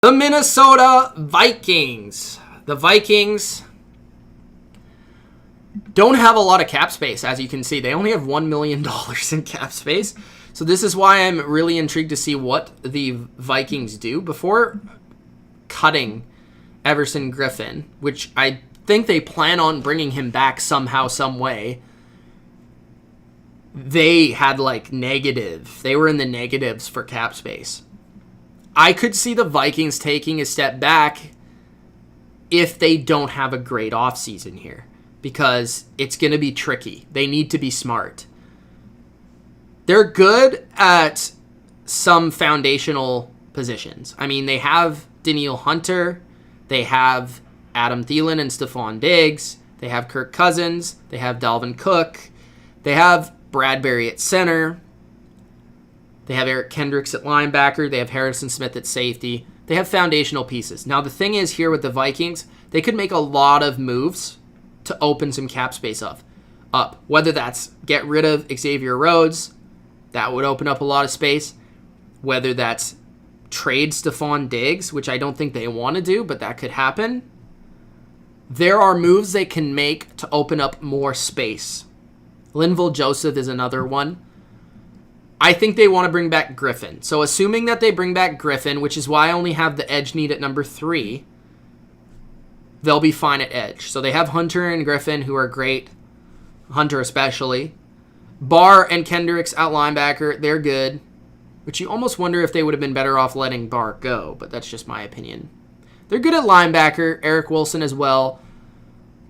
The Minnesota Vikings. The Vikings don't have a lot of cap space, as you can see. They only have $1 million in cap space. So this is why I'm really intrigued to see what the Vikings do before cutting Everson Griffen, which I think they plan on bringing him back somehow, some way. They had they were in the negatives for cap space. I could see the Vikings taking a step back if they don't have a great offseason here, because it's going to be tricky. They need to be smart. They're good at some foundational positions. I mean, they have Danielle Hunter, they have Adam Thielen and Stephon Diggs, they have Kirk Cousins, they have Dalvin Cook, they have Bradbury at center, they have Eric Kendricks at linebacker, they have Harrison Smith at safety. They have foundational pieces. Now, the thing is here with the Vikings, they could make a lot of moves to open some cap space up. Whether that's get rid of Xavier Rhodes, that would open up a lot of space. Whether that's trade Stephon Diggs, which I don't think they want to do, but that could happen. There are moves they can make to open up more space. Linval Joseph is another one. I think they want to bring back Griffen. So assuming that they bring back Griffen, which is why I only have the edge need at number 3, they'll be fine at edge. So they have Hunter and Griffen, who are great. Hunter especially. Barr and Kendricks at linebacker, they're good. Which you almost wonder if they would have been better off letting Barr go, but that's just my opinion. They're good at linebacker. Eric Wilson as well.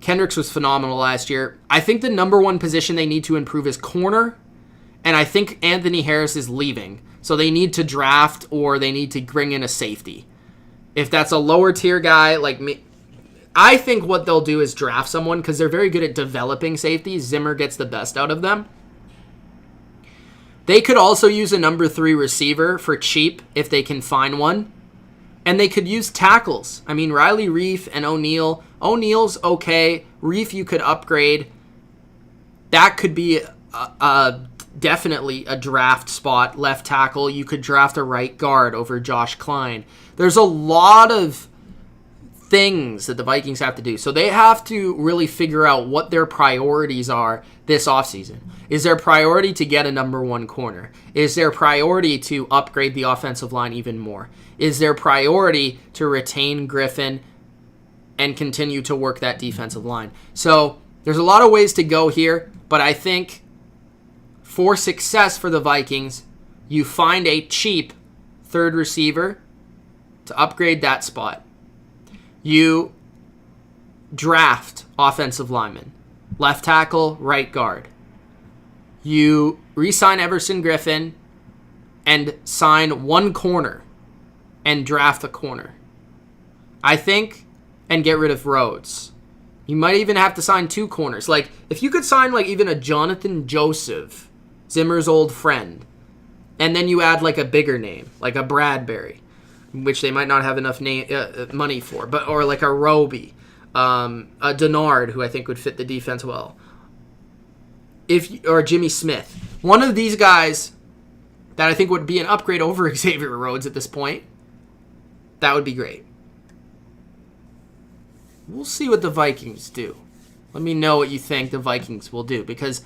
Kendricks was phenomenal last year. I think the number one position they need to improve is corner. And I think Anthony Harris is leaving. So they need to draft or they need to bring in a safety. If that's a lower tier guy like me, I think what they'll do is draft someone because they're very good at developing safeties. Zimmer gets the best out of them. They could also use a number 3 receiver for cheap if they can find one. And they could use tackles. I mean, Riley Reef and O'Neal. O'Neal's okay. Reef you could upgrade. That could be definitely a draft spot. Left tackle, you could draft a right guard over Josh Klein. There's a lot of things that the Vikings have to do. So they have to really figure out what their priorities are this offseason. Is their priority to get a number 1 corner? Is their priority to upgrade the offensive line even more? Is their priority to retain Griffen and continue to work that defensive line? So there's a lot of ways to go here, but I think for success for the Vikings, you find a cheap third receiver to upgrade that spot. You draft offensive linemen, left tackle, right guard. You re-sign Everson Griffen and sign one corner and draft a corner. I think, and get rid of Rhodes. You might even have to sign 2 corners. Like, if you could sign even a Jonathan Joseph, Zimmer's old friend, and then you add a bigger name, like a Bradbury, which they might not have enough money for, or a Roby, a Denard, who I think would fit the defense well, or Jimmy Smith. One of these guys that I think would be an upgrade over Xavier Rhodes at this point, that would be great. We'll see what the Vikings do. Let me know what you think the Vikings will do, because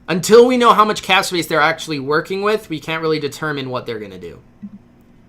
until we know how much cap space they're actually working with, we can't really determine what they're going to do.